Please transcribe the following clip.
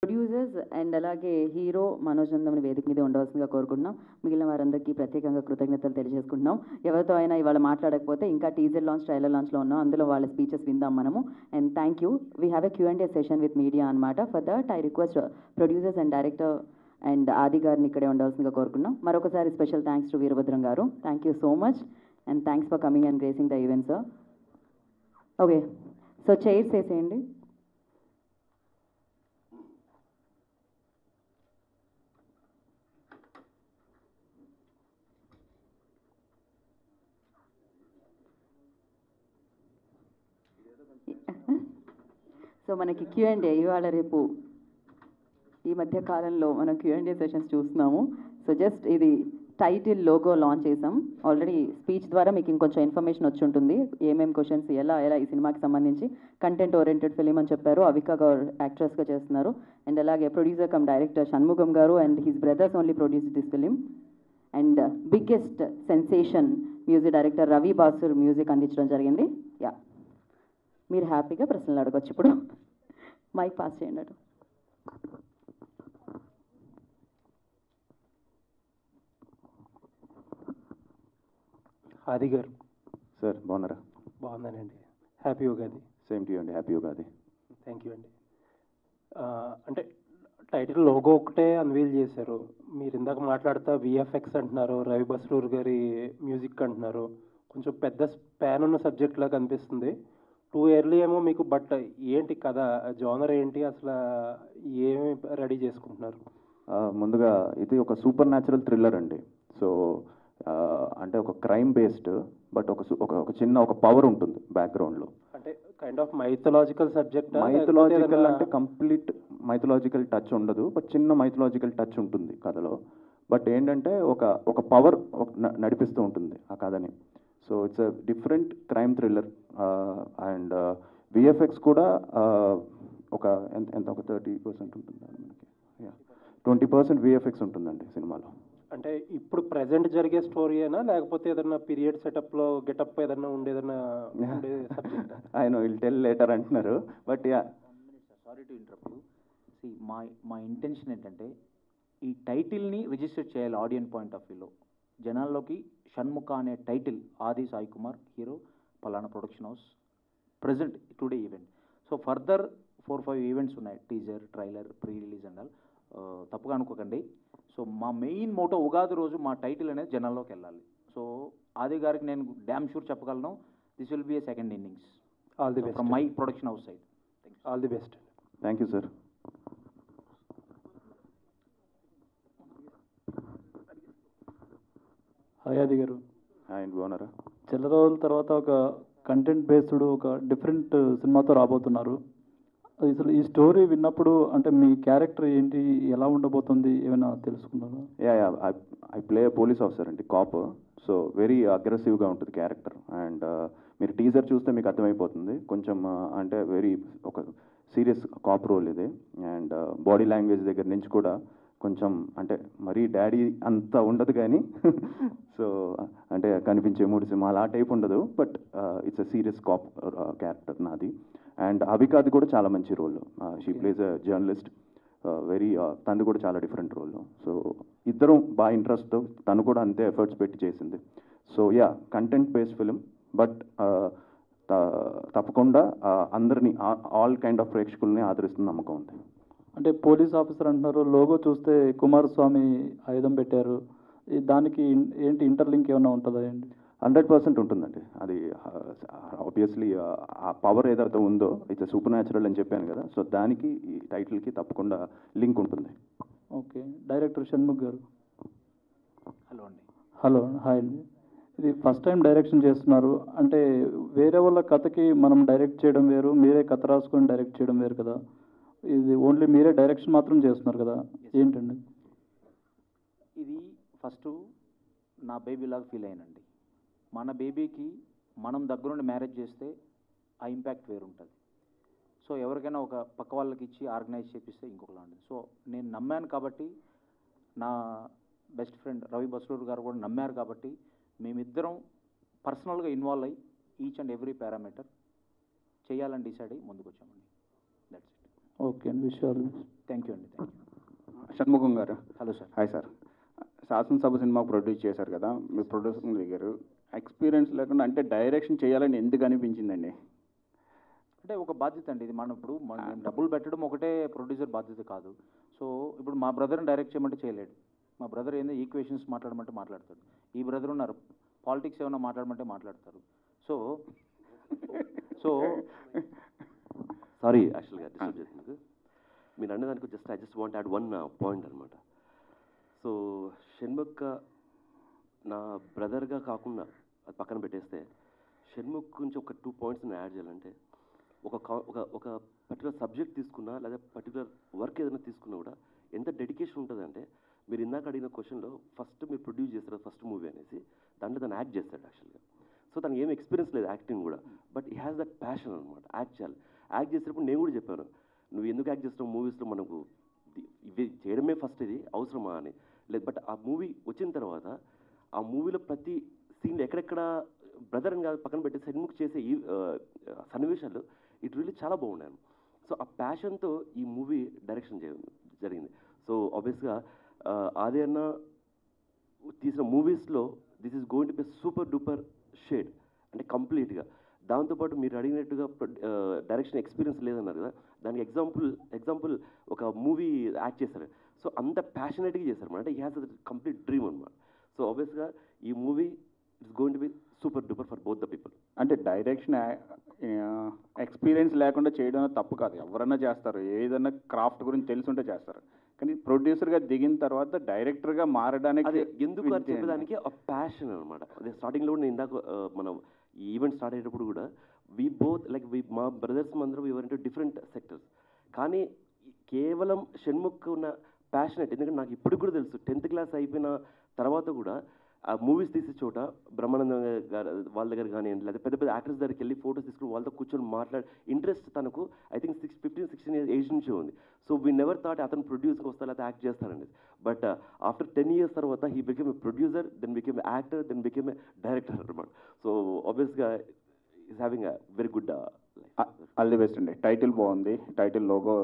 Producers and అలాగే hero Manoj నందమని వేదిక మీద ఉండవలసిందిగా కోరుకుంటున్నాం. మిగిలిన వారందరికీ ప్రత్యేకంగా కృతజ్ఞతలు తెలియజేసుకుంటున్నాం. ఎవరితో అయినా ఇవాళ మాట్లాడకపోతే ఇంకా టీజర్ లాంచ్, ట్రైలర్ లాంచ్లో ఉన్నాం, అందులో వాళ్ళ స్పీచెస్ విందాం మనము. And thank you. We have a Q&A session with media అనమాట. For that I request producers and director and Aadi గారిని ఇక్కడే ఉండవలసిందిగా కోరుకున్నాం. మరొకసారి స్పెషల్ థ్యాంక్స్ టు వీరభద్రం గారు. Thank you so much and thanks for coming and gracing the event sir. Okay, so chairs వేసేయండి. So మనకి Q&A ఇవాళ రేపు ఈ మధ్య కాలంలో మనం Q&A సెషన్స్ చూస్తున్నాము. సో జస్ట్ ఇది టైటిల్ లోగో లాంచ్ చేసాం ఆల్రెడీ. స్పీచ్ ద్వారా మీకు ఇంకొంచెం ఇన్ఫర్మేషన్ వచ్చి ఉంటుంది, ఏమేమి క్వశ్చన్స్ ఎలా ఈ సినిమాకి సంబంధించి. కంటెంట్ ఓరియంటెడ్ ఫిలిం అని చెప్పారు, అవికా గౌర్ యాక్ట్రెస్గా చేస్తున్నారు. అండ్ అలాగే ప్రొడ్యూసర్ కమ్ డైరెక్టర్ షణ్ముగం గారు and his brothers only produce this film. And biggest sensation music director Ravi Basrur music అందించడం జరిగింది. యా, మీరు హ్యాపీగా ప్రశ్నలు అడగొచ్చు. ఇప్పుడు మైక్ పాస్ చేయండి అటు. ఆది గారు సార్ బాగున్నారా? బాగున్నానండి. Happy Ugadi. Same to you అండి, హ్యాపీ ఉగాది. థ్యాంక్ యూ అండి. అంటే టైటిల్ లోగో ఒకటే అన్వీల్ చేశారు. మీరు ఇందాక మాట్లాడుతా విఎఫ్ఎక్స్ అంటున్నారు, రవి బస్రూర్ గారి మ్యూజిక్ అంటున్నారు. కొంచెం పెద్ద స్పాన్ ఉన్న సబ్జెక్ట్ లాగా కనిపిస్తుంది. టూ ఇయర్లీ ఏమో మీకు, బట్ ఏంటి కథ, జోనర్ ఏంటి, అసలు ఏమి రెడీ చేసుకుంటున్నారు? ముందుగా ఇది ఒక సూపర్ న్యాచురల్ థ్రిల్లర్ అండి. సో అంటే ఒక క్రైమ్ బేస్డ్, బట్ ఒక చిన్న ఒక పవర్ ఉంటుంది బ్యాక్గ్రౌండ్లో. అంటే kind of mythological subject. Mythological అంటే కంప్లీట్ మైథలాజికల్ టచ్ ఉండదు, బట్ చిన్న మైథలాజికల్ టచ్ ఉంటుంది కథలో. బట్ ఏంటంటే ఒక పవర్ నడిపిస్తూ ఉంటుంది ఆ కథని. So it's a different crime thriller. And VFX కూడా ఒక ఎంత ఒక 30% ఉంటుంది మనకి. 20% విఎఫ్ఎక్స్ ఉంటుందండి సినిమాలో. అంటే ఇప్పుడు ప్రెసెంట్ జరిగే స్టోరీయేనా, లేకపోతే ఏదన్నా పీరియడ్ సెటప్లో గెటప్ ఏదన్నా ఉండేదన్నా సబ్జెక్ట్? ఆయన విల్ టెల్ లేటర్ అంటున్నారు, but yeah. Sorry to interrupt you. See మా ఇంటెన్షన్ ఏంటంటే ఈ టైటిల్ని రిజిస్టర్ చేయాలి ఆడియన్స్ పాయింట్ ఆఫ్ వ్యూలో. జనాల్లోకి షణ్ముఖ అనే టైటిల్, ఆది సాయి కుమార్ హీరో, పలానా production house, present today event. So further 4-5 events ఉన్నాయి, teaser, trailer, pre release and all. తప్పుగా అనుకోకండి. సో మా మెయిన్ మోటో ఉగాది రోజు మా టైటిల్ అనేది జనాల్లోకి వెళ్ళాలి. సో ఆది గారికి నేను డ్యామ్ షూర్ చెప్పగలను, this will be A second innings. All the best from my production house side. All the best. Thank you sir. Hi ఆది గారు. హాయ్ అండి, బాగున్నారా? చాలా రోజుల తర్వాత ఒక కంటెంట్ బేస్డ్ ఒక డిఫరెంట్ సినిమాతో రాబోతున్నారు. అసలు ఈ స్టోరీ విన్నప్పుడు అంటే మీ క్యారెక్టర్ ఏంటి, ఎలా ఉండబోతుంది, ఏమైనా తెలుసుకున్నారా? Yeah, I play police officer అండి, కాప్. సో వెరీ అగ్రెసివ్గా ఉంటుంది క్యారెక్టర్. అండ్ మీరు టీజర్ చూస్తే మీకు అర్థమైపోతుంది. కొంచెం అంటే వెరీ ఒక సీరియస్ కాప్ రోల్ ఇది. అండ్ బాడీ లాంగ్వేజ్ దగ్గర నుంచి కూడా కొంచెం అంటే మరీ డాడీ అంత ఉండదు కానీ సో అంటే కనిపించే 3 సినిమాలు ఆ టైప్ ఉండదు, but it's a serious cop character నాది. అండ్ అవికాది కూడా చాలా మంచి role. She plays a journalist, very తను కూడా చాలా డిఫరెంట్ రోల్. సో ఇద్దరం బాగా ఇంట్రెస్ట్తో, తను కూడా అంతే ఎఫర్ట్స్ పెట్టి చేసింది. So yeah, content based film, but తప్పకుండా అందరినీ, ఆల్ కైండ్ ఆఫ్ ప్రేక్షకుల్ని ఆదరిస్తున్న నమ్మకం ఉంది. అంటే పోలీస్ ఆఫీసర్ అంటున్నారు, లోగో చూస్తే కుమారస్వామి ఆయుధం పెట్టారు. దానికి ఏంటి ఇంటర్లింక్ ఏమైనా ఉంటుందా అండి? 100% ఉంటుందండి. అది ఆబ్వియస్లీ ఆ పవర్ ఏదైతే ఉందో ఇట్స్ సూపర్ న్యాచురల్ అని చెప్పాను కదా, సో దానికి ఈ టైటిల్కి తప్పకుండా లింక్ ఉంటుంది. ఓకే. డైరెక్టర్ షణ్ముఖ్ గారు. హలో అండి. హలో, హాయ్ అండి. ఇది ఫస్ట్ టైం డైరెక్షన్ చేస్తున్నారు. అంటే వేరే వాళ్ళ కథకి మనం డైరెక్ట్ చేయడం వేరు, మీరే కథ రాసుకొని డైరెక్ట్ చేయడం వేరు కదా. ఇది ఓన్లీ మీరే డైరెక్షన్ మాత్రం చేస్తున్నారు కదా, ఏంటండి? ఇది ఫస్ట్ నా బేబీ లాగా ఫీల్ అయ్యానండి. మన బేబీకి మనం దగ్గరుండి మ్యారేజ్ చేస్తే ఆ ఇంపాక్ట్ వేరుంటుంది. సో ఎవరికైనా ఒక పక్క వాళ్ళకి ఇచ్చి ఆర్గనైజ్ చేపిస్తే ఇంకొకలా ఉంటుంది. సో నేను నమ్మాను కాబట్టి, నా బెస్ట్ ఫ్రెండ్ రవి బస్రూర్ గారు కూడా నమ్మారు కాబట్టి, మేమిద్దరం పర్సనల్గా ఇన్వాల్వ్ అయ్యి ఈచ్ అండ్ ఎవ్రీ పారామీటర్ చేయాలని డిసైడ్ అయ్యి ముందుకు వచ్చామండి. That's it. ఓకే అండి, విషయాలు. థ్యాంక్ యూ అండి, థ్యాంక్ యూ. షణ్ముఖం గారు. Hello sir. Hi sir. శాసనసభ సినిమా ప్రొడ్యూస్ చేశారు కదా, మీ ప్రొడ్యూసర్ దగ్గర ఎక్స్పీరియన్స్ లేకుండా అంటే డైరెక్షన్ చేయాలని ఎందుకు అనిపించిందండి? అంటే ఒక బాధ్యత అండి ఇది. మనం ఇప్పుడు మనం డబ్బులు పెట్టడం ఒకటే ప్రొడ్యూసర్ బాధ్యత కాదు. సో ఇప్పుడు మా బ్రదర్ని డైరెక్ట్ చేయమంటే చేయలేడు. మా బ్రదర్ ఏందో ఈక్వేషన్స్ మాట్లాడమంటే మాట్లాడతాడు. ఈ బ్రదర్ ఉన్నారు, పాలిటిక్స్ ఏమైనా మాట్లాడమంటే మాట్లాడతారు. సో సో సారీ యాక్చువల్గా డిస్టర్బ్ చేసినందుకు. మీరు అన్నదానికి I just want add one point అనమాట. సో షణ్ముఖ్ నా బ్రదర్గా కాకుండా అది పక్కన పెట్టేస్తే, షణ్ముఖ్ గురించి ఒక 2 పాయింట్స్ నేను యాడ్ చేయాలంటే, ఒక పర్టికులర్ సబ్జెక్ట్ తీసుకున్నా లేదా పర్టికులర్ వర్క్ ఏదైనా తీసుకున్నా కూడా ఎంత డెడికేషన్ ఉంటుందంటే, మీరు ఇందాక అడిగిన క్వశ్చన్లో ఫస్ట్ మీరు ప్రొడ్యూస్ చేస్తారు ఫస్ట్ మూవీ అనేసి, దాంట్లో తను యాక్ట్ చేస్తాడు యాక్చువల్గా. సో తనకి ఏం ఎక్స్పీరియన్స్ లేదు యాక్టింగ్ కూడా, బట్ ఈ హ్యాస్ దట్ ప్యాషన్ అనమాట యాక్ట్ చేయాలి. యాక్ట్ చేసేటప్పుడు నేను కూడా చెప్పాను, నువ్వు ఎందుకు యాక్ట్ చేస్తున్నావు మూవీస్లో, మనకు ఇవి చేయడమే ఫస్ట్ ఇది అవసరమా అని. లేదు, బట్ ఆ మూవీ వచ్చిన తర్వాత ఆ మూవీలో ప్రతి సీన్లో ఎక్కడెక్కడ బ్రదర్ అని కాదు పక్కన పెట్టి షణ్ముఖ్ చేసే ఈ సన్నివేశాలు ఇట్ రియల్లీ చాలా బాగున్నాను. సో ఆ ప్యాషన్తో ఈ మూవీ డైరెక్షన్ జరిగింది. సో ఆబ్వియస్గా ఆది అన్న తీసిన మూవీస్లో this is going to be super duper shade అంటే కంప్లీట్గా. దాంతోపాటు మీరు అడిగినట్టుగా డైరెక్షన్ ఎక్స్పీరియన్స్ లేదన్నారు కదా, దానికి ఎగ్జాంపుల్ ఒక మూవీ యాక్ట్ చేశారు. సో అంత ప్యాషనేట్గా చేశారు అనమాట. అంటే ఈ హ్యాస్ కంప్లీట్ డ్రీమ్ అనమాట. సో ఆబ్వియస్గా ఈ movie it's going to be super duper for both the people. అంటే డైరెక్షన్ ఎక్స్పీరియన్స్ లేకుండా చేయడం తప్పు కాదు, ఎవరైనా చేస్తారు. ఏదైనా క్రాఫ్ట్ గురించి తెలిసి ఉంటే చేస్తారు. కానీ ప్రొడ్యూసర్గా దిగిన తర్వాత డైరెక్టర్గా మారడానికి అదే ఎందుకు అని చెప్పేదానికి ఆ ప్యాషన్ అనమాట. అదే స్టార్టింగ్లో కూడా నేను ఇందాక మనం ఈ ఈవెంట్ స్టార్ట్ అయ్యేటప్పుడు కూడా మా బ్రదర్స్ అందరం ఎవరంటే డిఫరెంట్ సెక్టర్స్, కానీ కేవలం షణ్ముఖ్ ఉన్న ప్యాషనెట్. ఎందుకంటే నాకు ఇప్పుడు కూడా తెలుసు, 10th క్లాస్ అయిపోయిన తర్వాత కూడా ఆ మూవీస్ తీసే చోట బ్రహ్మానందం గారు వాళ్ళ దగ్గర కానివ్వండి, లేదా పెద్ద పెద్ద యాక్టర్స్ దగ్గరికి వెళ్ళి ఫోటోస్ తీసుకుని వాళ్ళతో కూర్చొని మాట్లాడి ఇంట్రెస్ట్ తనకు ఐ థింక్ 15-16 years ఏజ్ నుంచి ఉంది. సో వీ నెవర్ థాట్ అతను ప్రొడ్యూస్కి వస్తా లేదా యాక్ట్ చేస్తారండి. బట్ ఆఫ్టర్ 10 years తర్వాత he became a producer, then became a actor, then became a director అనమాట. సో ఆబ్వియస్గా is having a very good life. All the best అండి. టైటిల్ బాగుంది, title logo